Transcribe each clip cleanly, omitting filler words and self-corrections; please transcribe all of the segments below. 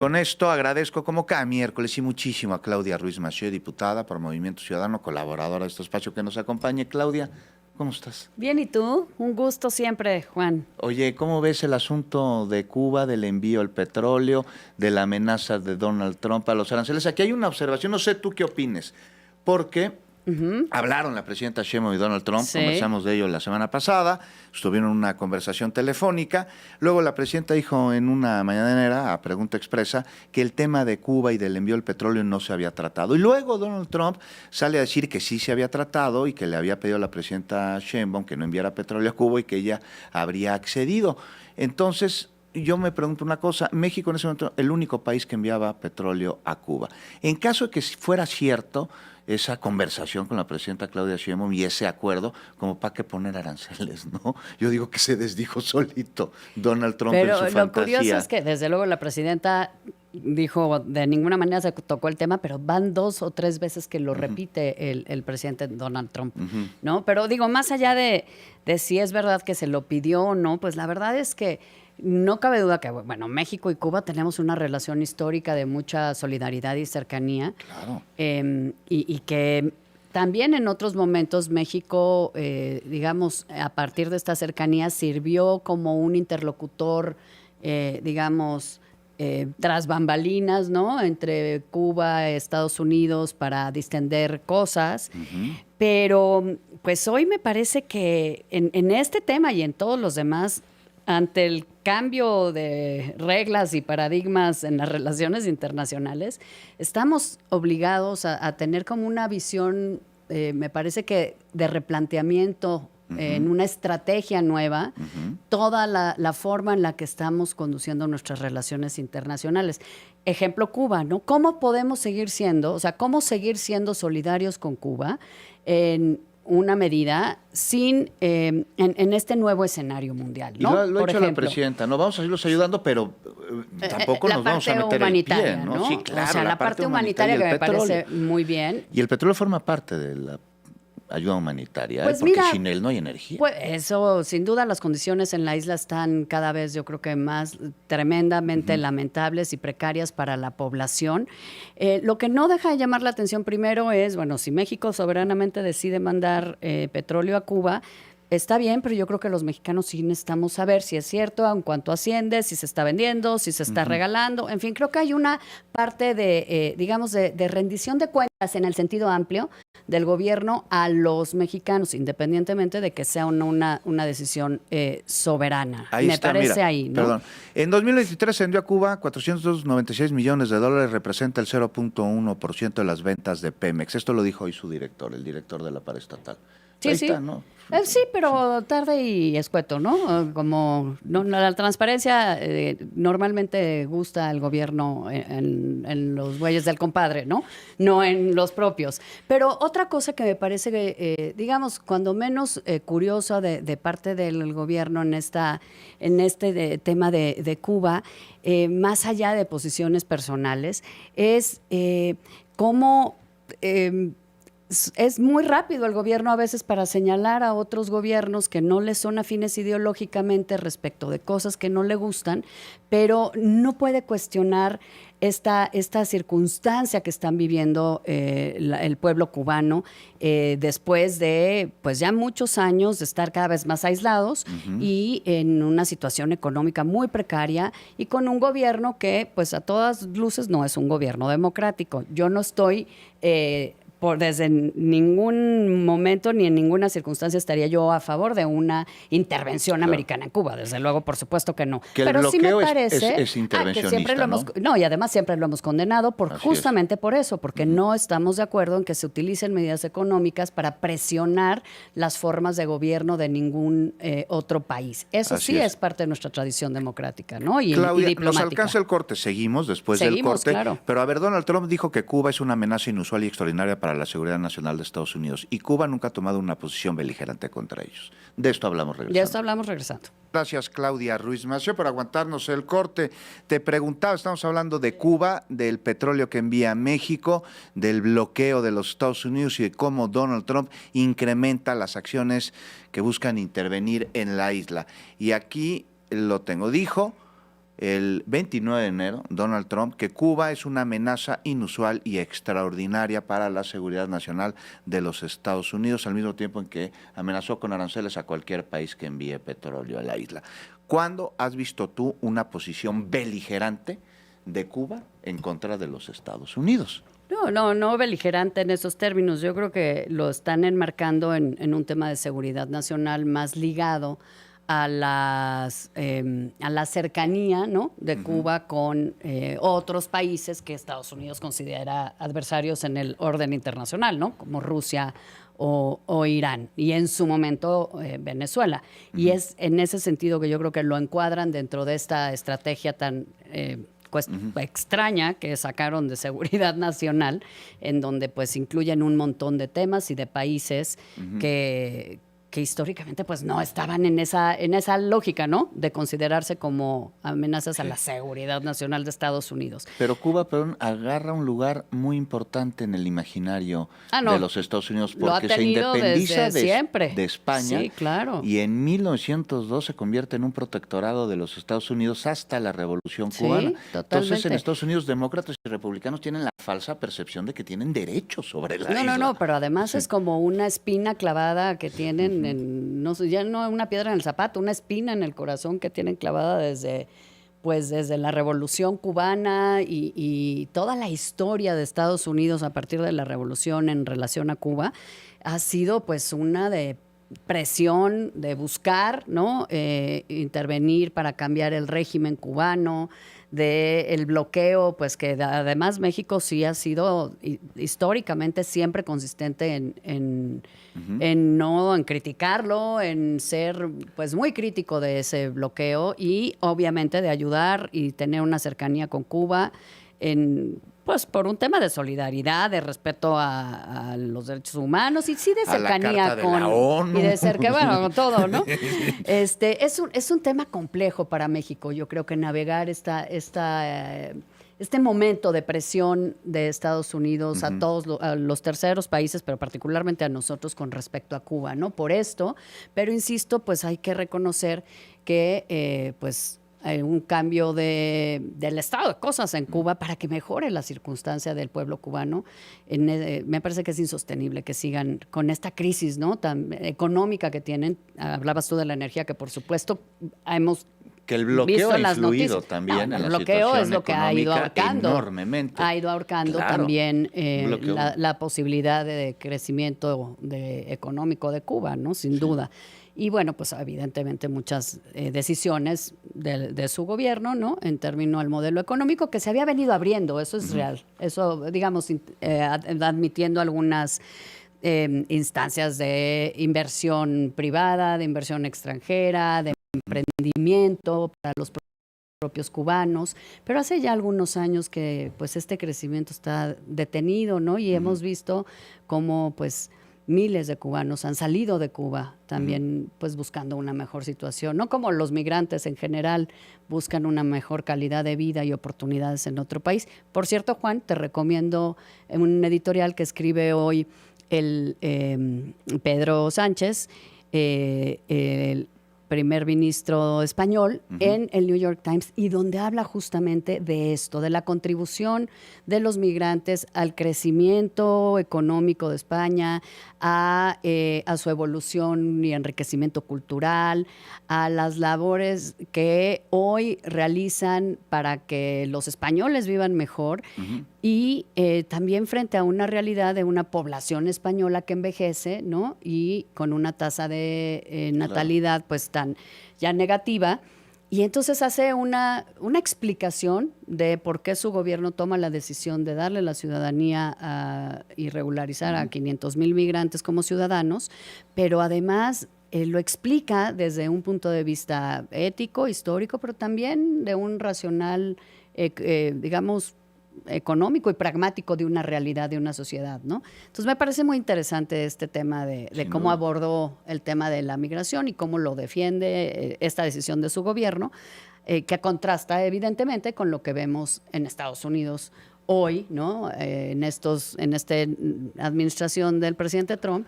Con esto agradezco como cada miércoles y muchísimo a Claudia Ruiz Massieu, diputada por Movimiento Ciudadano, colaboradora de este espacio que nos acompañe. Claudia, ¿cómo estás? Bien, ¿y tú? Un gusto siempre, Juan. Oye, ¿cómo ves el asunto de Cuba, del envío del petróleo, de la amenaza de Donald Trump a los aranceles? Aquí hay una observación, no sé tú qué opines, porque hablaron la presidenta Sheinbaum y Donald Trump, Sí. conversamos de ello la semana pasada, estuvieron en una conversación telefónica, luego la presidenta dijo en una mañanera, a pregunta expresa, que el tema de Cuba y del envío del petróleo no se había tratado. Y luego Donald Trump sale a decir que sí se había tratado y que le había pedido a la presidenta Sheinbaum que no enviara petróleo a Cuba y que ella habría accedido. Entonces, yo me pregunto una cosa, México en ese momento el único país que enviaba petróleo a Cuba. En caso de que fuera cierto esa conversación con la presidenta Claudia Sheinbaum y ese acuerdo, como para qué poner aranceles, ¿no? Yo digo que se desdijo solito Donald Trump en su Pero lo fantasía. curioso es que desde luego la presidenta dijo de ninguna manera se tocó el tema, pero van 2 o 3 veces que lo repite el presidente Donald Trump, ¿no? Pero digo, más allá de si es verdad que se lo pidió o no, pues la verdad es que no cabe duda que, bueno, México y Cuba tenemos una relación histórica de mucha solidaridad y cercanía. Claro. Y que también en otros momentos México, digamos, a partir de esta cercanía sirvió como un interlocutor, digamos, tras bambalinas, ¿no? Entre Cuba y Estados Unidos para distender cosas. Pero pues hoy me parece que en este tema y en todos los demás, ante el cambio de reglas y paradigmas en las relaciones internacionales, estamos obligados a tener como una visión, me parece que de replanteamiento en una estrategia nueva, toda la forma en la que estamos conduciendo nuestras relaciones internacionales. Ejemplo, Cuba, ¿no? ¿Cómo podemos seguir siendo, o sea, cómo seguir siendo solidarios con Cuba en una medida sin en este nuevo escenario mundial, Y ¿no? lo ha Por hecho la ejemplo, presidenta, no vamos a irlos ayudando, pero tampoco la nos vamos a parte meter el pie, humanitaria, ¿no? Sí, claro, o sea, la parte humanitaria y que el me petróleo. parece muy bien. Y el petróleo forma parte de la ayuda humanitaria, Pues porque mira, sin él no hay energía. Pues eso, sin duda, las condiciones en la isla están cada vez, yo creo que más tremendamente lamentables y precarias para la población. Lo que no deja de llamar la atención primero es, bueno, si México soberanamente decide mandar petróleo a Cuba, está bien, pero yo creo que los mexicanos sí necesitamos saber si es cierto, en cuánto asciende, si se está vendiendo, si se está regalando. En fin, creo que hay una parte de, digamos, de rendición de cuentas en el sentido amplio del gobierno a los mexicanos, independientemente de que sea una decisión soberana. Ahí Me está, parece mira, ahí, ¿no? perdón. En 2023 se envió a Cuba 496 millones de dólares, representa el 0.1% de las ventas de Pemex. Esto lo dijo hoy su director, el director de la paraestatal. Sí, Ahí sí. está, ¿no? Sí, pero tarde y escueto, ¿no? Como no, la transparencia normalmente gusta al gobierno en los bueyes del compadre, ¿no? No en los propios. Pero otra cosa que me parece, digamos, cuando menos curiosa de parte del gobierno en tema de Cuba, más allá de posiciones personales, es cómo es muy rápido el gobierno a veces para señalar a otros gobiernos que no les son afines ideológicamente respecto de cosas que no le gustan, pero no puede cuestionar esta circunstancia que están viviendo el pueblo cubano después de pues ya muchos años de estar cada vez más aislados y en una situación económica muy precaria y con un gobierno que pues a todas luces no es un gobierno democrático. Yo no estoy desde ningún momento ni en ninguna circunstancia estaría yo a favor de una intervención americana en Cuba. Desde luego, por supuesto que no. Que el Pero sí me bloqueo parece es intervencionista, que siempre lo hemos, ¿no? y además siempre lo hemos condenado justamente por eso, porque no estamos de acuerdo en que se utilicen medidas económicas para presionar las formas de gobierno de ningún otro país. Eso Así sí es. es parte de nuestra tradición democrática, ¿no? Y Claudia, nos diplomática. alcanza el corte, seguimos después del corte, claro. pero a ver, Donald Trump dijo que Cuba es una amenaza inusual y extraordinaria para la seguridad nacional de Estados Unidos y Cuba nunca ha tomado una posición beligerante contra ellos. De esto hablamos regresando. De esto hablamos regresando. Gracias, Claudia Ruiz Massieu, por aguantarnos el corte. Te preguntaba, estamos hablando de Cuba, del petróleo que envía a México, del bloqueo de los Estados Unidos y de cómo Donald Trump incrementa las acciones que buscan intervenir en la isla. Y aquí lo tengo, dijo, el 29 de enero, Donald Trump, que Cuba es una amenaza inusual y extraordinaria para la seguridad nacional de los Estados Unidos, al mismo tiempo en que amenazó con aranceles a cualquier país que envíe petróleo a la isla. ¿Cuándo has visto tú una posición beligerante de Cuba en contra de los Estados Unidos? No beligerante en esos términos. Yo creo que lo están enmarcando en un tema de seguridad nacional más ligado a la cercanía, ¿no?, de Cuba con otros países que Estados Unidos considera adversarios en el orden internacional, ¿no?, como Rusia o Irán, y en su momento Venezuela. Y es en ese sentido que yo creo que lo encuadran dentro de esta estrategia tan extraña que sacaron de seguridad nacional, en donde pues incluyen un montón de temas y de países que históricamente pues no estaban en esa lógica, ¿no?, de considerarse como amenazas a la seguridad nacional de Estados Unidos. Pero Cuba, perdón, agarra un lugar muy importante en el imaginario de los Estados Unidos porque se independiza de España. Sí, claro. Y en 1902 se convierte en un protectorado de los Estados Unidos hasta la Revolución Cubana. Totalmente. Entonces, en Estados Unidos, demócratas y republicanos tienen la falsa percepción de que tienen derechos sobre la isla. No, pero además es como una espina clavada que tienen no sé, ya no una piedra en el zapato, una espina en el corazón que tienen clavada desde la Revolución Cubana y toda la historia de Estados Unidos a partir de la Revolución en relación a Cuba ha sido pues una de presión de buscar, ¿no?, intervenir para cambiar el régimen cubano, del bloqueo, pues que además México sí ha sido históricamente siempre consistente en criticarlo, en ser pues muy crítico de ese bloqueo y obviamente de ayudar y tener una cercanía con Cuba pues por un tema de solidaridad, de respeto a los derechos humanos y sí de cercanía con la ONU. Y de cerca, bueno, con todo, ¿no? Es un tema complejo para México. Yo creo que navegar este momento de presión de Estados Unidos a todos a los terceros países, pero particularmente a nosotros con respecto a Cuba, ¿no? Por esto, pero insisto, pues hay que reconocer que hay un cambio del estado de cosas en Cuba para que mejore la circunstancia del pueblo cubano. Me parece que es insostenible que sigan con esta crisis, ¿no?, tan económica que tienen. Hablabas tú de la energía, que por supuesto hemos que el bloqueo visto ha en las influido noticias. también en El la bloqueo situación es lo que ha ido ahorcando enormemente. Ha ido ahorcando Claro, también bloqueo. la posibilidad de crecimiento económico de Cuba, ¿no?, sin duda. Y bueno, pues evidentemente muchas decisiones de su gobierno, ¿no?, en términos al modelo económico que se había venido abriendo, eso es real. Eso, digamos, admitiendo algunas instancias de inversión privada, de inversión extranjera, de emprendimiento para los propios cubanos, pero hace ya algunos años que pues este crecimiento está detenido, ¿no? Y hemos visto cómo pues miles de cubanos han salido de Cuba también pues buscando una mejor situación, no como los migrantes en general buscan una mejor calidad de vida y oportunidades en otro país. Por cierto, Juan, te recomiendo un editorial que escribe hoy el Pedro Sánchez, el primer ministro español, en el New York Times, y donde habla justamente de esto, de la contribución de los migrantes al crecimiento económico de España, a su evolución y enriquecimiento cultural, a las labores que hoy realizan para que los españoles vivan mejor, y también frente a una realidad de una población española que envejece, ¿no?, y con una tasa de natalidad pues tan ya negativa. Y entonces hace una explicación de por qué su gobierno toma la decisión de darle la ciudadanía y regularizar a 500,000 migrantes como ciudadanos, pero además lo explica desde un punto de vista ético, histórico, pero también de un racional, digamos, económico y pragmático de una realidad, de una sociedad, ¿no? Entonces me parece muy interesante este tema de cómo abordó el tema de la migración y cómo lo defiende esta decisión de su gobierno, que contrasta evidentemente con lo que vemos en Estados Unidos hoy, ¿no? En esta administración del presidente Trump,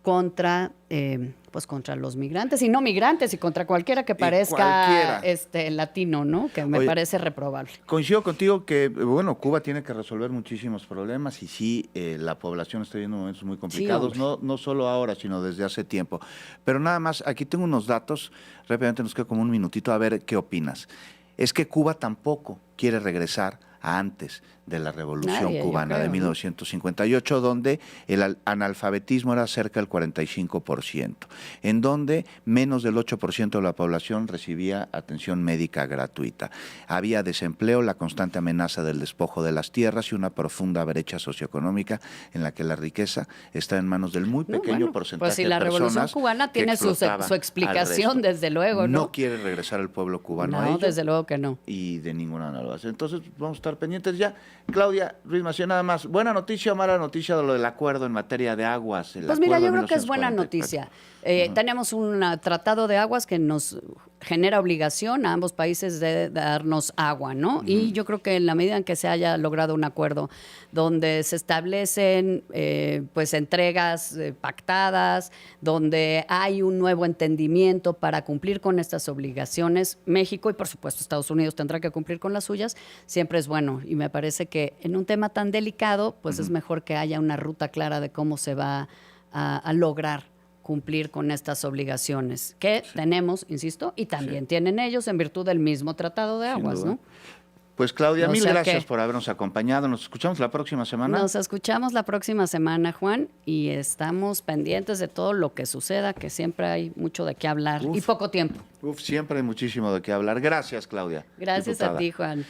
contra pues contra los migrantes y no migrantes y contra cualquiera que parezca cualquiera. Latino, ¿no? Que me parece reprobable. Coincido contigo que, bueno, Cuba tiene que resolver muchísimos problemas y sí, la población está viviendo momentos muy complicados, Sí, no solo ahora, sino desde hace tiempo. Pero nada más, aquí tengo unos datos, rápidamente nos queda como un minutito a ver qué opinas. Es que Cuba tampoco quiere regresar a antes de la Revolución Cubana de 1958, donde el analfabetismo era cerca del 45%, en donde menos del 8% de la población recibía atención médica gratuita. Había desempleo, la constante amenaza del despojo de las tierras y una profunda brecha socioeconómica en la que la riqueza está en manos del muy pequeño porcentaje pues si de la personas. Revolución Cubana tiene su explicación, desde luego, ¿no? No quiere regresar el pueblo cubano a ello. No, desde luego que no. Y de ninguna manera lo hace. Entonces vamos a estar pendientes ya. Claudia Ruiz Massieu, nada más. ¿Buena noticia o mala noticia de lo del acuerdo en materia de aguas? Pues mira, yo creo que es buena noticia. Tenemos un tratado de aguas que nos genera obligación a ambos países de darnos agua, ¿no? Y yo creo que en la medida en que se haya logrado un acuerdo donde se establecen pues entregas pactadas, donde hay un nuevo entendimiento para cumplir con estas obligaciones, México y por supuesto Estados Unidos tendrá que cumplir con las suyas, siempre es bueno. Y me parece que en un tema tan delicado, pues es mejor que haya una ruta clara de cómo se va a lograr cumplir con estas obligaciones que tenemos, insisto, y también tienen ellos en virtud del mismo tratado de aguas, ¿no? Pues Claudia, mil gracias por habernos acompañado. Nos escuchamos la próxima semana. Nos escuchamos la próxima semana, Juan, y estamos pendientes de todo lo que suceda, que siempre hay mucho de qué hablar y poco tiempo. Siempre hay muchísimo de qué hablar. Gracias, Claudia. Gracias diputada. A ti, Juan.